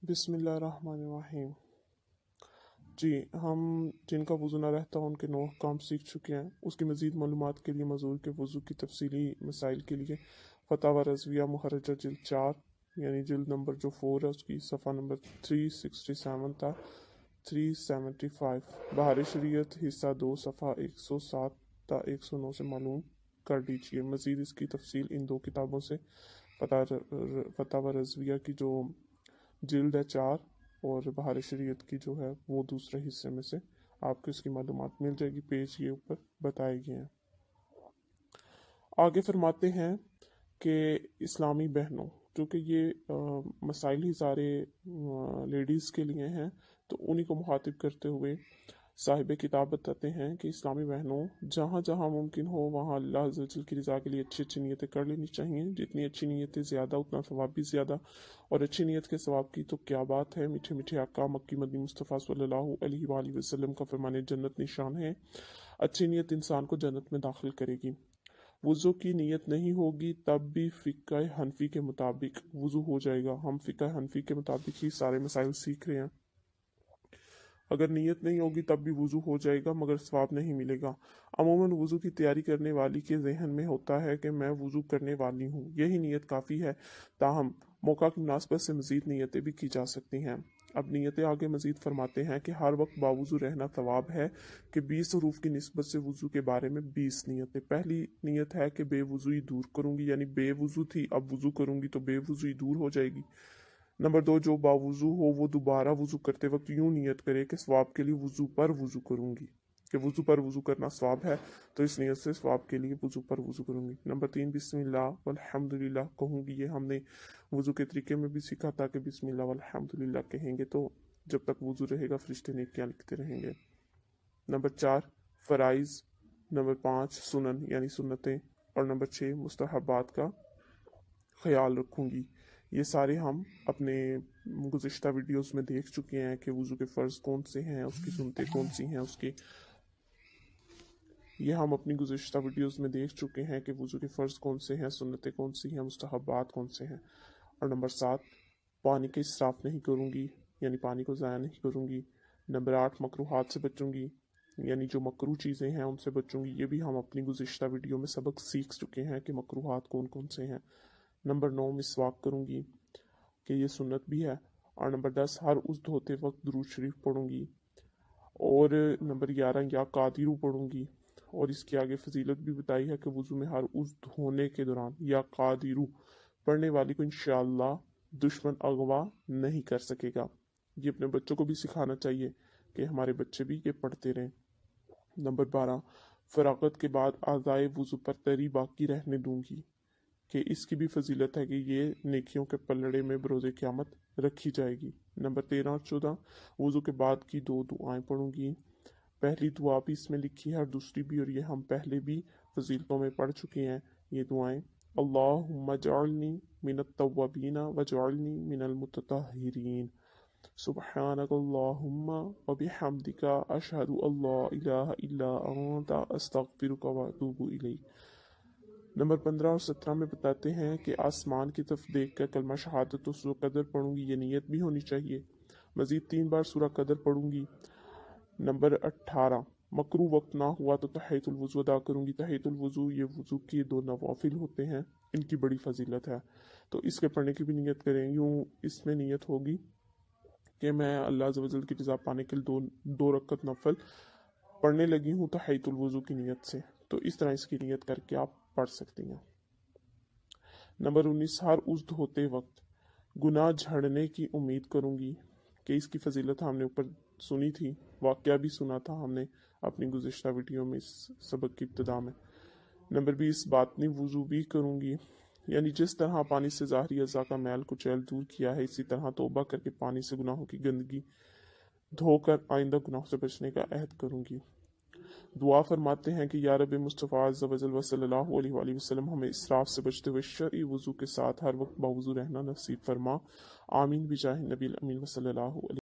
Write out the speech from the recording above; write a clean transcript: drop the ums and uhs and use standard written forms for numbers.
बिस्मिल्लाहिर्रहमानिर्रहीम। जी, हम जिनका वज़ू ना रहता उनके 9 काम सीख चुके हैं। उसकी मज़ीद मालूमात के लिए मज़ूर के वज़ू की तफसीली मसाइल के लिए फतावा रज़विया मुहर्रजा जिल्द 4 यानी जिल्द नंबर जो 4 है उसकी सफ़ा नंबर 367 था 375 बहार शरीयत हिस्सा 2 सफ़ा 107 था 109 से मालूम कर लीजिए। मज़ीद इसकी तफसील इन 2 किताबों से फतावा रज़विया की जो जिल्द है 4 और बहार शरीयत की जो है वो दूसरे हिस्से में से आपको इसकी मालूमात मिल जाएगी। पेज ये ऊपर बताए गए हैं। आगे फरमाते हैं कि इस्लामी बहनों, चूँकि ये मसाइल ही सारे लेडीज़ के लिए हैं तो उन्हीं को मुखातिब करते हुए साहिब किताब बताते हैं कि इस्लामी बहनों, जहाँ जहाँ मुमकिन हो वहाँ अल्लाह अज़्ज़ वजल की रज़ा के लिए अच्छी अच्छी नीयतें कर लेनी चाहिए। जितनी अच्छी नीयतें ज़्यादा उतना सवाब भी ज़्यादा, और अच्छी नीयत के सवाब की तो क्या बात है। मीठे मीठे आका मक्की मदनी मुस्तफ़ा सल्लल्लाहु अलैहि वसल्लम का फरमाने जन्नत निशान है। अच्छी नीयत इंसान को जन्नत में दाखिल करेगी। वज़ू की नीयत नहीं होगी तब भी फ़िक़्ह हनफी के मुताबिक वज़ू हो जाएगा। हम फ़िक़्ह हनफी के मुताबिक ही सारे मसाइल सीख रहे हैं। अगर नीयत नहीं होगी तब भी वज़ू हो जाएगा मगर सवाब नहीं मिलेगा। अमूमन वज़ू की तैयारी करने वाली के जहन में होता है कि मैं वज़ू करने वाली हूँ, यही नीयत काफ़ी है। ताहम मौका की मुनासबत से मज़ीद नीयतें भी की जा सकती हैं। अब नीयतें आगे मज़ीद फरमाते हैं कि हर वक्त बावज़ू रहना तवाब है कि 20 हरूफ की निस्बत से वज़ू के बारे में 20 नीयतें। पहली नीयत है कि बेवज़ूई दूर करूँगी, यानी बेवज़ू थी अब वज़ू करूँगी तो बेवज़ूई दूर हो जाएगी। नंबर 2, जो बावज़ू हो वो दोबारा वज़ू करते वक्त यूँ नीयत करे कि सवाब के लिए वज़ू पर वज़ू करूँगी, कि वज़ू पर वज़ू करना सवाब है तो इस नीयत से सवाब के लिए वज़ू पर वज़ू करूँगी। नंबर 3, बिस्मिल्लाह वल्हम्दुलिल्लाह कहूँगी। ये हमने वज़ू के तरीके में भी सीखा था कि बिस्मिल्लाह वल्हम्दुलिल्लाह कहेंगे तो जब तक वज़ू रहेगा फरिश्ते नेकियां लिखते रहेंगे। नंबर 4, फ़राइज़। नंबर 5, सुनन यानी सुन्नतें। और नंबर 6, मुस्तहबात का ख्याल रखूँगी। ये सारे हम अपने गुज़िश्ता वीडियोस में देख चुके हैं कि वज़ू के फ़र्ज़ कौन से हैं, उसकी सुन्नतें कौन सी हैं, ये हम अपनी गुज़िश्ता वीडियोस में देख चुके हैं कि वज़ू के फ़र्ज़ कौन से हैं, सुन्नतें कौन सी हैं, मुस्तहबात कौन से हैं। और नंबर 7, पानी का इसराफ़ नहीं करूँगी, यानी पानी को ज़ाया नहीं करूँगी। नंबर 8, मकरूहात से बचूँगी, यानी जो मकरू चीज़ें हैं उनसे बचूँगी। ये भी हम अपनी गुज़िश्ता वीडियो में सबक सीख चुके हैं कि मकरूहात कौन कौन से हैं। नंबर 9, मिसवाक करूँगी कि ये सुन्नत भी है। और नंबर 10, हर उज़्व धोते वक्त दुरूद शरीफ पढ़ूँगी। और नंबर 11, या कादिरू पढ़ूँगी। और इसके आगे फजीलत भी बताई है कि वज़ू में हर उज़्व धोने के दौरान या कादिरू पढ़ने वाली को इंशाअल्लाह दुश्मन अगवा नहीं कर सकेगा। ये अपने बच्चों को भी सिखाना चाहिए कि हमारे बच्चे भी ये पढ़ते रहें। नंबर 12, फ़रागत के बाद आज़ाए वज़ू पर तरी बाकी रहने दूँगी, कि इसकी भी फजीलत है कि ये नेकियों के पलड़े में बरोज़े क़यामत रखी जाएगी। नंबर 13 और 14, वज़ू के बाद की 2 दुआएं पढ़ूँगी। पहली दुआ भी इसमें लिखी है और दूसरी भी, और ये हम पहले भी फजीलतों में पढ़ चुके हैं ये दुआएं। अल्लाहुम्मा जअलनी मिनत तव्वाबीना वजअलनी मिनल मुततहिरीन। सुब्हानक अल्लाहुम्मा व बिहम्दिका अशहदु अल्ला इलाहा इल्ला अंता अस्तगफिरुका व अतूबु इलैक। नंबर 15 और 17 में बताते हैं कि आसमान की तरफ देख कर कलमा शहादत सूरह कदर पढ़ूंगी, ये नीयत भी होनी चाहिए। मज़ीद 3 बार सूरह कदर पढ़ूंगी। नंबर 18, मकरू वक्त ना हुआ तो तहियतुल वज़ू अदा करूंगी। तहियतुल वज़ू ये वज़ू के 2 नवाफिल होते हैं, इनकी बड़ी फजीलत है तो इसके पढ़ने की भी नीयत करें। यूँ इसमें नीयत होगी कि मैं अल्लाह अज़्ज़ वजल की रज़ा पाने के लिए दो रकत नफल पढ़ने लगी हूँ तहियतुल वज़ू की नीयत से। तो इस तरह इसकी नीयत करके आप पढ़ सकती हैं। नंबर 19, हर उज़्व होते वक्त गुनाह झड़ने की उम्मीद करूँगी, कि इसकी फजीलत हमने ऊपर सुनी थी, वाक़या भी सुना था हमने अपनी गुज़िश्ता वीडियो में इस सबक की इब्तिदा में। नंबर 20, बातनी वज़ू भी करूँगी, यानी जिस तरह पानी से ज़ाहरी अज़ा का मैल कुचैल दूर किया है इसी तरह तौबा करके पानी से गुनाहों की गंदगी धोकर आइंदा गुनाहों से बचने का अहद करूँगी। दुआ फरमाते हैं कि या रब मुस्तफ़ा अज़्ज़ वजल व सल्लल्लाहु अलैहि वसल्लम हमें इसराफ से बचते हुए शरई वज़ू के साथ हर वक्त बावज़ू रहना नसीब फरमा। आमीन बिजाह नबी अमीन व सल्लल्लाहु अलैहि